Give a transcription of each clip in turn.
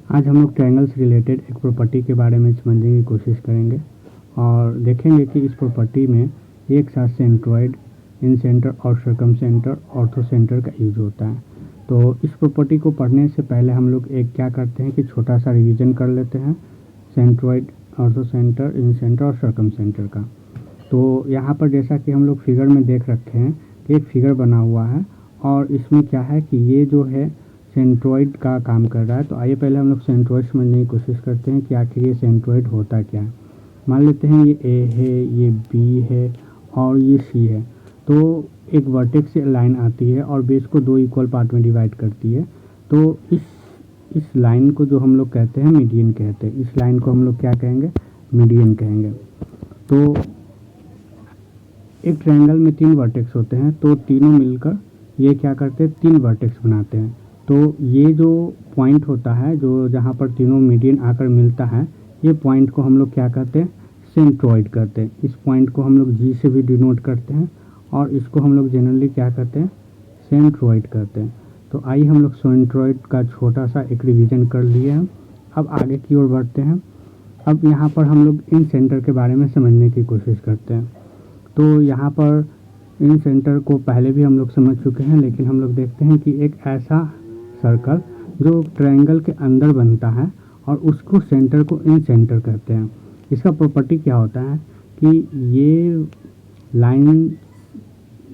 आज हम लोग ट्रायंगल से रिलेटेड एक प्रॉपर्टी के बारे में समझने की कोशिश करेंगे और देखेंगे कि इस प्रॉपर्टी में एक साथ सेंट्रॉइड, इन सेंटर और सर्कम सेंटर, ऑर्थो सेंटर का यूज होता है। तो इस प्रॉपर्टी को पढ़ने से पहले हम लोग एक क्या करते हैं कि छोटा सा रिवीजन कर लेते हैं सेंट्रॉइड, ऑर्थो सेंटर, इन सेंटर और सर्कम सेंटर का। तो यहाँ पर जैसा कि हम लोग फिगर में देख रखे हैं कि एक फिगर बना हुआ है और इसमें क्या है कि ये जो है सेंट्रॉइड का काम कर रहा है। तो आइए पहले हम लोग सेंट्रॉइड समझने की कोशिश करते हैं कि आखिर ये सेंट्रॉइड होता क्या है। मान लेते हैं ये ए है, ये बी है और ये सी है। तो एक वर्टेक्स से लाइन आती है और बेस को दो इक्वल पार्ट में डिवाइड करती है। तो इस लाइन को जो हम लोग कहते हैं मीडियन कहते हैं। इस लाइन को हम लोग क्या कहेंगे? मीडियन कहेंगे। तो एक ट्रायंगल में तीन वर्टेक्स होते हैं, तो तीनों मिलकर ये क्या करते हैं? तीन वर्टेक्स बनाते हैं। तो ये जो पॉइंट होता है, जो जहाँ पर तीनों मीडियन आकर मिलता है, ये पॉइंट को हम लोग क्या कहते हैं? सेंट्रॉइड कहते हैं। इस पॉइंट को हम लोग जी से भी डिनोट करते हैं और इसको हम लोग जनरली क्या कहते हैं? सेंट्रॉइड कहते हैं। तो आइए हम लोग सेंट्रॉइड का छोटा सा एक रिवीजन कर लिए हैं। अब आगे की ओर बढ़ते हैं। अब यहाँ पर हम लोग इन सेंटर के बारे में समझने की कोशिश करते हैं। तो यहाँ पर इन सेंटर को पहले भी हम लोग समझ चुके हैं, लेकिन हम लोग देखते हैं कि एक ऐसा सर्कल जो ट्रायंगल के अंदर बनता है और उसको सेंटर को इन सेंटर कहते हैं। इसका प्रॉपर्टी क्या होता है कि ये लाइन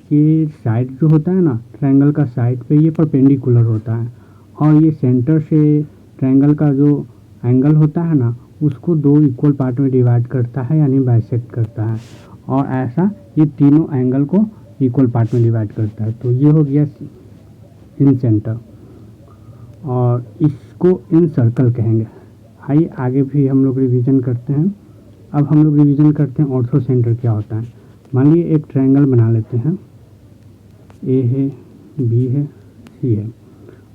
के साइड जो होता है ना, ट्रायंगल का साइड पे ये परपेंडिकुलर होता है और ये सेंटर से ट्रायंगल का जो एंगल होता है ना, उसको दो इक्वल पार्ट में डिवाइड करता है, यानी बाइसेक्ट करता है। और ऐसा ये तीनों एंगल को इक्वल पार्ट में डिवाइड करता है। तो ये हो गया इन सेंटर और इसको इन सर्कल कहेंगे। आइए आगे भी हम लोग रिवीजन करते हैं। अब हम लोग रिवीजन करते हैं ऑर्थो सेंटर क्या होता है। मान लीजिए एक ट्रायंगल बना लेते हैं, ए है, बी है, सी है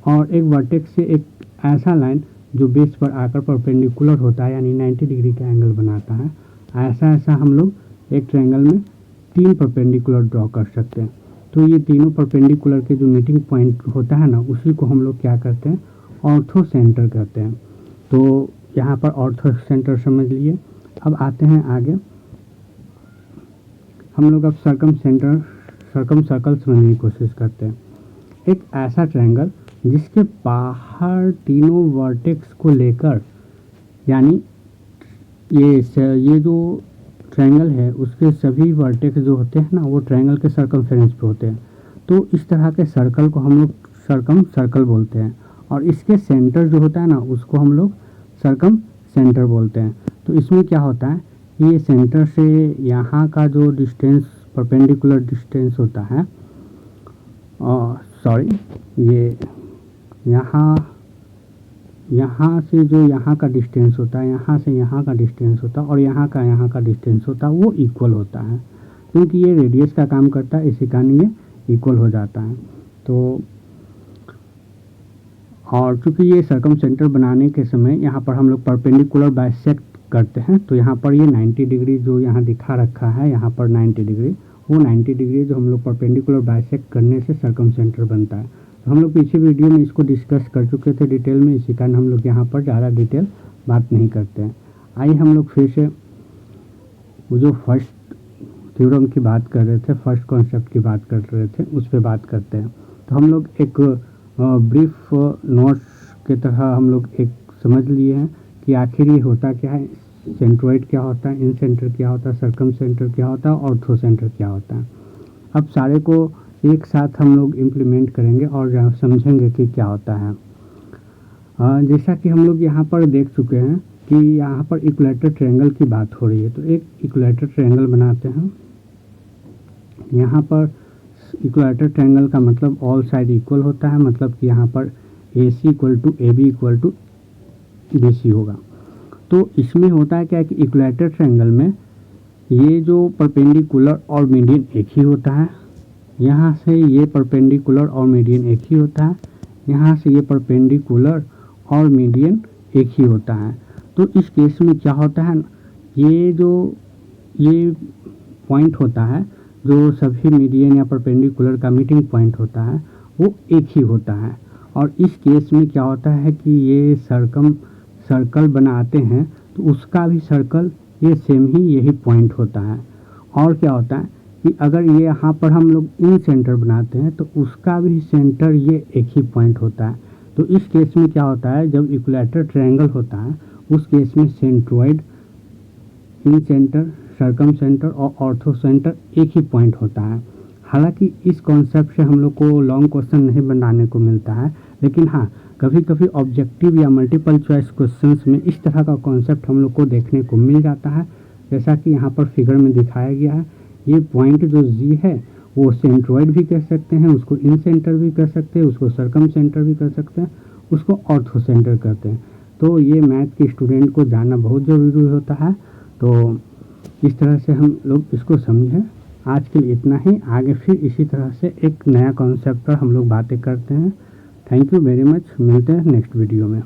और एक वर्टेक्स से एक ऐसा लाइन जो बेस पर आकर परपेंडिकुलर होता है, यानी 90 डिग्री का एंगल बनाता है। ऐसा हम लोग एक ट्रायंगल में तीन परपेंडिकुलर ड्रॉ कर सकते हैं। तो ये तीनों परपेंडिकुलर के जो मीटिंग पॉइंट होता है ना, उसी को हम लोग क्या करते हैं? ऑर्थो सेंटर कहते हैं। तो यहाँ पर ऑर्थो सेंटर समझ लिए। अब आते हैं आगे। हम लोग अब सर्कम सर्कल समझने की कोशिश करते हैं। एक ऐसा ट्रायंगल जिसके बाहर तीनों वर्टेक्स को लेकर, यानी ये जो ट्रायंगल है उसके सभी वर्टेक्स जो होते हैं ना, वो ट्रायंगल के सर्कमफेरेंस पे होते हैं। तो इस तरह के सर्कल को हम लोग सर्कम सर्कल बोलते हैं और इसके सेंटर जो होता है ना, उसको हम लोग सर्कम सेंटर बोलते हैं। तो इसमें क्या होता है, ये सेंटर से यहाँ का जो डिस्टेंस, परपेंडिकुलर डिस्टेंस होता है, ये यहाँ से जो यहाँ का डिस्टेंस होता है, यहाँ से यहाँ का डिस्टेंस होता है और यहाँ का डिस्टेंस होता है, वो इक्वल होता है। क्योंकि ये रेडियस का काम करता है, इसी कारण ये इक्वल हो जाता है। तो और चूँकि ये सर्कम सेंटर बनाने के समय यहाँ पर हम लोग परपेंडिकुलर बाइसेक्ट करते हैं, तो यहाँ पर ये 90 डिग्री जो यहाँ दिखा रखा है, यहाँ पर 90 डिग्री, वो 90 डिग्री जो हम लोग परपेंडिकुलर बाइसेक्ट करने से सर्कम सेंटर बनता है। तो हम लोग पीछे वीडियो में इसको डिस्कस कर चुके थे डिटेल में, इसी कारण हम लोग यहाँ पर ज़्यादा डिटेल बात नहीं करते हैं। आइए हम लोग फिर से वो जो फर्स्ट थ्योरम की बात कर रहे थे, फर्स्ट कॉन्सेप्ट की बात कर रहे थे, उस पर बात करते हैं। तो हम लोग एक ब्रीफ नोट्स की तरह हम लोग एक समझ लिए हैं कि आखिर ये होता क्या है, सेंट्रॉइड क्या होता है, इन सेंटर क्या होता है, सर्कम सेंटर क्या होता है, ऑर्थो सेंटर क्या होता है। अब सारे को एक साथ हम लोग इम्प्लीमेंट करेंगे और समझेंगे कि क्या होता है। जैसा कि हम लोग यहाँ पर देख चुके हैं कि यहाँ पर इक्विलैटरल ट्रायंगल की बात हो रही है। तो एक इक्विलैटरल ट्रायंगल बनाते हैं। यहाँ पर इक्विलैटरल ट्रायंगल का मतलब ऑल साइड इक्वल होता है, मतलब कि यहाँ पर AC equal to AB equal to BC होगा। तो इसमें होता है क्या कि इक्विलैटरल ट्रायंगल में ये जो परपेंडिकुलर और मीडियन एक ही होता है, यहाँ से ये परपेंडिकुलर और मीडियन एक ही होता है, यहाँ से ये परपेंडिकुलर और मीडियन एक ही होता है। तो इस केस में क्या होता है, ये पॉइंट होता है जो सभी मीडियन या परपेंडिकुलर का मीटिंग पॉइंट होता है, वो एक ही होता है। और इस केस में क्या होता है कि ये सर्कम सर्कल बनाते हैं तो उसका भी सर्कल ये सेम ही यही पॉइंट होता है। और क्या होता है कि अगर ये यहाँ पर हम लोग इन सेंटर बनाते हैं तो उसका भी सेंटर ये एक ही पॉइंट होता है। तो इस केस में क्या होता है, जब इक्विलैटरल ट्रायंगल होता है उस केस में सेंट्रोइड, इन सेंटर, सर्कम सेंटर और ऑर्थो सेंटर एक ही पॉइंट होता है। हालांकि इस कॉन्सेप्ट से हम लोग को लॉन्ग क्वेश्चन नहीं बनाने को मिलता है, लेकिन हाँ कभी कभी ऑब्जेक्टिव या मल्टीपल चॉइस क्वेश्चंस में इस तरह का कॉन्सेप्ट हम लोग को देखने को मिल जाता है। जैसा कि यहाँ पर फिगर में दिखाया गया है, ये पॉइंट जो जी है वो सेंट्रोइड भी कह सकते हैं, उसको इन सेंटर भी कह सकते हैं, उसको सर्कम सेंटर भी कह सकते हैं, उसको ऑर्थो सेंटर कहते हैं। तो ये मैथ के स्टूडेंट को जानना बहुत ज़रूरी होता है। तो इस तरह से हम लोग इसको समझें। आज के लिए इतना ही, आगे फिर इसी तरह से एक नया कॉन्सेप्ट पर हम लोग बातें करते हैं। थैंक यू वेरी मच, मिलते हैं नेक्स्ट वीडियो में।